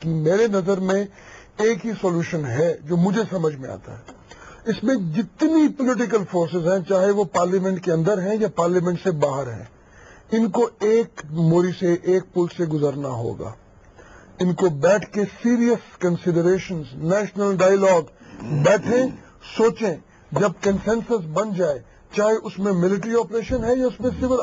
میرے نظر میں ایک ہی سولوشن ہے جو مجھے سمجھ میں آتا ہے. اس میں جتنی پولیٹیکل فورسز ہیں, چاہے وہ پارلیمنٹ کے اندر ہیں یا پارلیمنٹ سے باہر ہیں, ان کو ایک موری سے, ایک پل سے گزرنا ہوگا. ان کو بیٹھ کے سیریس کنسیڈریشنز, نیشنل ڈائیلاگ, بیٹھیں, سوچیں. جب کنسنسس بن جائے, چاہے اس میں ملٹری آپریشن ہے یا اس میں سول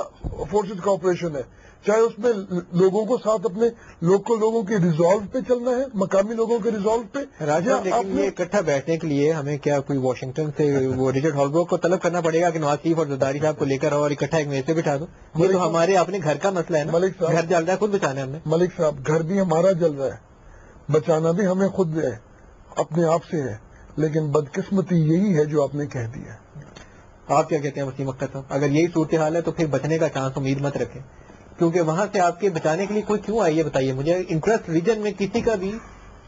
فورسز کا آپریشن ہے, چاہے اس میں لوگوں کو ساتھ اپنے لوکل لوگوں کے ریزالو پہ چلنا ہے, مقامی لوگوں کے ریزالو پہ. راجہ, لیکن یہ اکٹھا بیٹھنے کے لیے ہمیں کیا کوئی واشنگٹن سے وہ رچرڈ ہالبروک کو طلب کرنا پڑے گا کہ نواز شریف اور زرداری صاحب کو لے کر آؤ اور اکٹھا ایک میز پہ بٹھا دو؟ یہ تو ہمارے اپنے گھر کا مسئلہ ہے نا. ملک صاحب, گھر جل رہا ہے, خود بچانا ہے ہم نے. ملک صاحب, گھر بھی ہمارا جل رہا ہے, بچانا بھی ہمیں خود ہے, اپنے آپ سے ہے, لیکن بدقسمتی یہی ہے جو آپ نے کہہ دیا. آپ کیا کہتے ہیں وسیم اختر صاحب؟ اگر یہی صورتحال ہے تو پھر بچنے کا چانس امید مت رکھیں, کیونکہ وہاں سے آپ کے بچانے کے لیے کوئی کیوں آئی ہے بتائیے مجھے. انٹرسٹ ریجن میں کسی کا بھی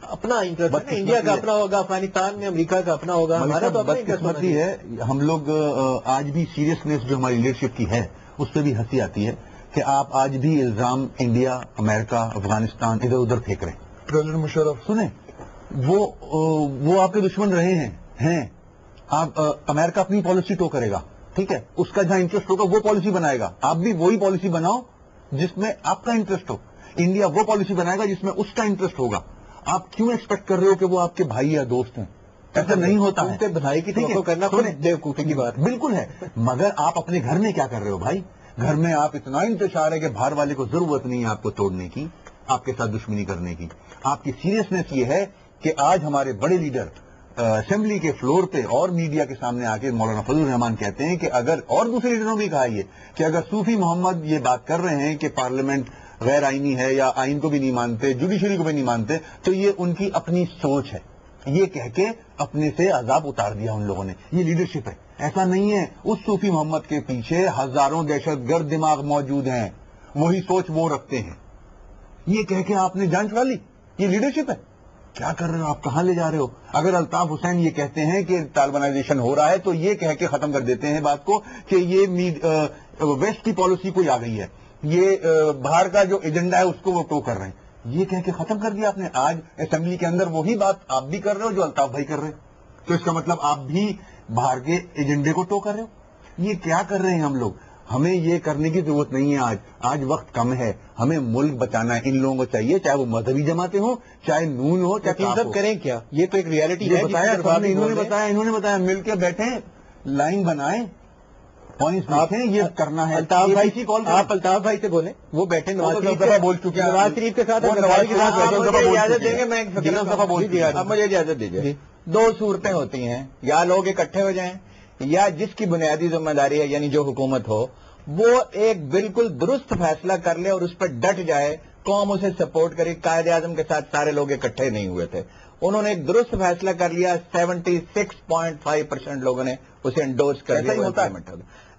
اپنا انٹرسٹ ہے, انڈیا کا اپنا ہوگا, افغانستان میں امریکہ کا اپنا ہوگا, ہمارا تو اپنا انٹرسٹ ہے. ہم لوگ آج بھی سیریسنیس جو ہماری لیڈرشپ کی ہے اس پہ بھی ہنسی آتی ہے کہ آپ آج بھی الزام انڈیا, امریکہ, افغانستان ادھر ادھر پھینک رہے ہیں. پریزیڈنٹ مشرف سنیں, وہ آپ کے دشمن رہے ہیں. آپ امریکہ اپنی پالیسی ٹو کرے گا, ٹھیک ہے, اس کا جہاں انٹرسٹ ہوگا وہ پالیسی بنائے گا. آپ بھی وہی پالیسی بناؤ جس میں آپ کا انٹرسٹ ہو. انڈیا وہ پالیسی بنائے گا جس میں اس کا انٹرسٹ ہوگا. آپ کیوں ایکسپیکٹ کر رہے ہو کہ وہ آپ کے بھائی یا دوست ہیں؟ ایسا نہیں ہوتا ہے. بھائی کی توقع کرنا بیوقوفی کی بات بالکل ہے. مگر آپ اپنے گھر میں کیا کر رہے ہو بھائی؟ گھر میں آپ اتنا انتشار ہے کہ باہر والے کو ضرورت نہیں ہے آپ کو توڑنے کی, آپ کے ساتھ دشمنی کرنے کی. آپ کی سیریسنیس یہ ہے کہ آج ہمارے بڑے لیڈر اسمبلی کے فلور پہ اور میڈیا کے سامنے آ کے مولانا فضل الرحمان کہتے ہیں کہ اگر, اور دوسرے لیڈروں نے بھی کہا یہ کہ اگر صوفی محمد یہ بات کر رہے ہیں کہ پارلیمنٹ غیر آئینی ہے یا آئین کو بھی نہیں مانتے, جوڈیشری کو بھی نہیں مانتے, تو یہ ان کی اپنی سوچ ہے. یہ کہہ کے اپنے سے عذاب اتار دیا ان لوگوں نے. یہ لیڈرشپ ہے. ایسا نہیں ہے. اس صوفی محمد کے پیچھے ہزاروں دہشت گرد دماغ موجود ہیں, وہی سوچ وہ رکھتے ہیں. یہ کہہ کے آپ نے جان چھڑا لی. یہ لیڈرشپ ہے. کیا کر رہے ہو آپ؟ کہاں لے جا رہے ہو؟ اگر الطاف حسین یہ کہتے ہیں کہ طالبانائزیشن ہو رہا ہے تو یہ کہہ کے ختم کر دیتے ہیں بات کو کہ یہ ویسٹ کی پالیسی کوئی آ گئی ہے, یہ باہر کا جو ایجنڈا ہے اس کو وہ ٹو کر رہے ہیں. یہ کہہ کے ختم کر دیا آپ نے. آج اسمبلی کے اندر وہی بات آپ بھی کر رہے ہو جو الطاف بھائی کر رہے ہیں. تو اس کا مطلب آپ بھی باہر کے ایجنڈے کو ٹو کر رہے ہو. یہ کیا کر رہے ہیں ہم لوگ؟ ہمیں یہ کرنے کی ضرورت نہیں ہے. آج وقت کم ہے. ہمیں ملک بچانا ہے. ان لوگوں کو چاہیے, چاہے وہ مذہبی جماعتیں ہوں, چاہے نون ہو, چاہے سب کریں کیا. یہ تو ایک ریالٹی ہے. انہوں نے بتایا مل کے بیٹھیں, لائن بنائیں, پوائنٹس لکھیں, یہ کرنا ہے. الطاف بھائی کی کال, آپ الطاف بھائی سے بولیں, وہ بیٹھے نواز بول چکے ہیں. نواز شریف کے ساتھ اجازت دیں گے. میں اب مجھے اجازت دیجیے. دو صورتیں ہوتی ہیں, یا لوگ اکٹھے ہو جائیں, یا جس کی بنیادی ذمہ داری ہے یعنی جو حکومت ہو وہ ایک بالکل درست فیصلہ کر لے اور اس پر ڈٹ جائے, قوم اسے سپورٹ کرے. قائد اعظم کے ساتھ سارے لوگ اکٹھے نہیں ہوئے تھے, انہوں نے ایک درست فیصلہ کر لیا, 76.5% لوگوں نے اسے انڈورس کر دیا.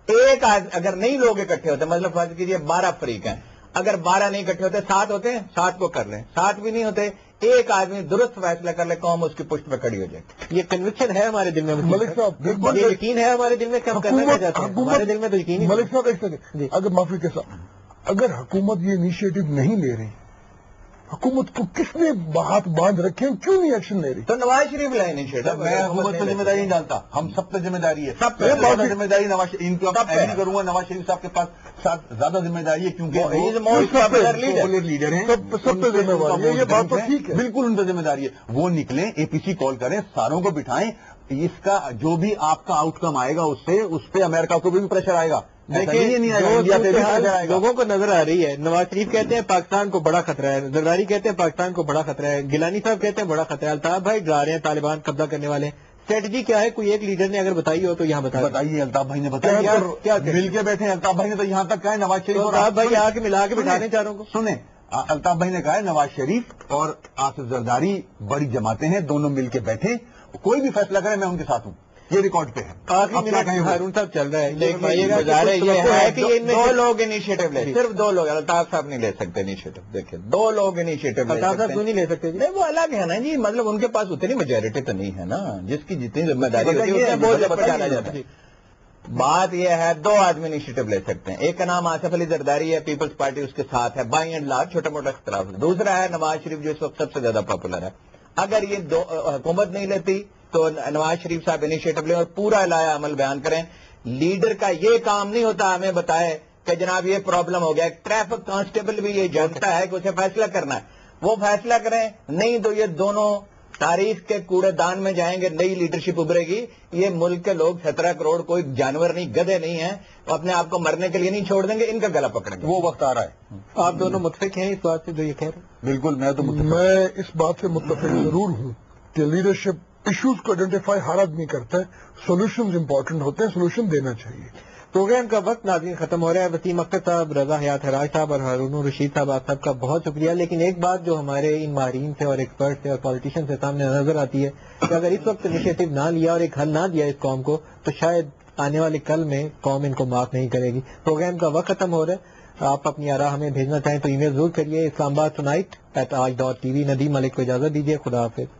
ایک اگر نہیں لوگ اکٹھے ہوتے, مطلب فرض کیجیے 12 فریق ہیں, اگر 12 نہیں اکٹھے ہوتے, 7 ہوتے ہیں, 7 کو کر لیں. 7 بھی نہیں ہوتے, ایک آدمی درست فیصلہ کر لے, قوم اس کی پشت پہ کھڑی ہو جائے. یہ کنوکشن ہے ہمارے دل میں. ملک صاحب, یہ یقین ہے ہمارے دل میں کہ ہم کرنا چاہتے ہیں. ہمارے دل میں تو یقین. ملک صاحب ایک سیکنڈ, اگر معافی کے ساتھ, اگر حکومت یہ انیشیٹو نہیں لے رہی, حکومت کو کس نے ہاتھ باندھ رکھے, کیوں نہیں ایکشن لے رہی؟ تو نواز شریف لائے انیشیٹو. میں حکومت پہ ذمہ داری نہیں ڈالتا, ہم سب پہ ذمہ داری ہے. سب پہ ذمہ داری نواز شریف کی کروں گا. نواز شریف صاحب کے پاس زیادہ ذمہ داری ہے کیونکہ لیڈر ہیں, سب پہ ذمہ داری ہے. یہ بات تو ٹھیک ہے, بالکل ان پہ ذمہ داری ہے. وہ نکلیں, اے پی سی کال کریں, ساروں کو بٹھائیں. اس کا جو بھی آپ کا آؤٹ کم آئے گا اس پہ امریکہ کو بھی پریشر آئے گا. لوگوں کو نظر آ رہی ہے. نواز شریف کہتے ہیں پاکستان کو بڑا خطرہ ہے, زرداری کہتے ہیں پاکستان کو بڑا خطرہ ہے, گیلانی صاحب کہتے ہیں بڑا خطرہ ہے, الطاف بھائی ڈرا رہے ہیں طالبان قبضہ کرنے والے ہیں. اسٹریٹجی کیا ہے؟ کوئی ایک لیڈر نے اگر بتائی ہو تو یہاں بتائیے. الطاف بھائی نے بتایا, کیا مل کے بیٹھے ہیں. الطاف بھائی نے تو یہاں تک کہا ہے نواز شریف اور الطاف بھائی آ کے ملا کے بٹھا دیں چاروں کو. سنیں, الطاف بھائی نے کہا ہے نواز شریف اور آصف زرداری بڑی جماعتیں ہیں, دونوں مل کے بیٹھے, کوئی بھی فیصلہ کرے میں ان کے ساتھ ہوں. یہ ریکارڈ پہ ہے. ہارون صاحب چل رہا ہے. دو لوگ انیشیٹو لے, صرف 2 لوگ. الطاف صاحب نہیں لے سکتے انیشیٹو. دیکھیں 2 لوگ انیشیٹو لے الطاف صاحب کیوں نہیں لے سکتے؟ نہیں, وہ الگ ہے نا جی. مطلب ان کے پاس اتنی میجورٹی تو نہیں ہے نا, جس کی جتنی ذمہ داری ہوتی ہے بہت جانا جاتا ہے. بات یہ ہے 2 آدمی انیشیٹو لے سکتے ہیں. ایک کا نام آصف علی زرداری ہے, پیپلز پارٹی اس کے ساتھ ہے, بائی اینڈ لارج چھوٹا موٹا اختلاف ہے. دوسرا ہے نواز شریف جو اس وقت سب سے زیادہ پاپولر ہے. اگر یہ حکومت نہیں لیتی تو نواز شریف صاحب انیشیٹو لیں اور پورا لایا عمل بیان کریں. لیڈر کا یہ کام نہیں ہوتا ہمیں بتائے کہ جناب یہ پرابلم ہو گیا. ٹریفک کانسٹیبل بھی یہ جانتا ہے کہ اسے فیصلہ کرنا ہے, وہ فیصلہ کریں, نہیں تو یہ دونوں تاریخ کے کوڑے دان میں جائیں گے. نئی لیڈرشپ ابھرے گی. یہ ملک کے لوگ 17 کروڑ کوئی جانور نہیں, گدھے نہیں ہیں, وہ اپنے آپ کو مرنے کے لیے نہیں چھوڑ دیں گے. ان کا گلا پکڑیں گے. وہ وقت آ رہا ہے. آپ دونوں متفق ہیں اس بات سے جو یہ کہہ رہے ہیں؟ بالکل, میں تو متفق. میں اس بات سے متفق ضرور ہوں کہ لیڈرشپ ایشوز کو آئیڈینٹیفائی ہر آدمی کرتا ہے, سولوشنز امپورٹنٹ ہوتے ہیں, سولوشن دینا چاہیے. پروگرام کا وقت ناظرین ختم ہو رہا ہے. وسیم اختر صاحب, رضا حیات حراج صاحب اور ہارون الرشید صاحب, آپ سب کا بہت شکریہ. لیکن ایک بات جو ہمارے ان ماہرین سے اور ایکسپرٹ سے اور پالیٹیشین سے سامنے نظر آتی ہے کہ اگر اس وقت انیشیٹو نہ لیا اور ایک حل نہ دیا اس قوم کو تو شاید آنے والے کل میں قوم ان کو معاف نہیں کرے گی. پروگرام کا وقت ختم ہو رہا ہے. آپ اپنی آراء ہمیں بھیجنا چاہیں تو ای میل ضرور کریے. اسلام آباد ٹونائٹ @aaj.tv. ندیم ملک کو اجازت دیجیے. خدا حافظ.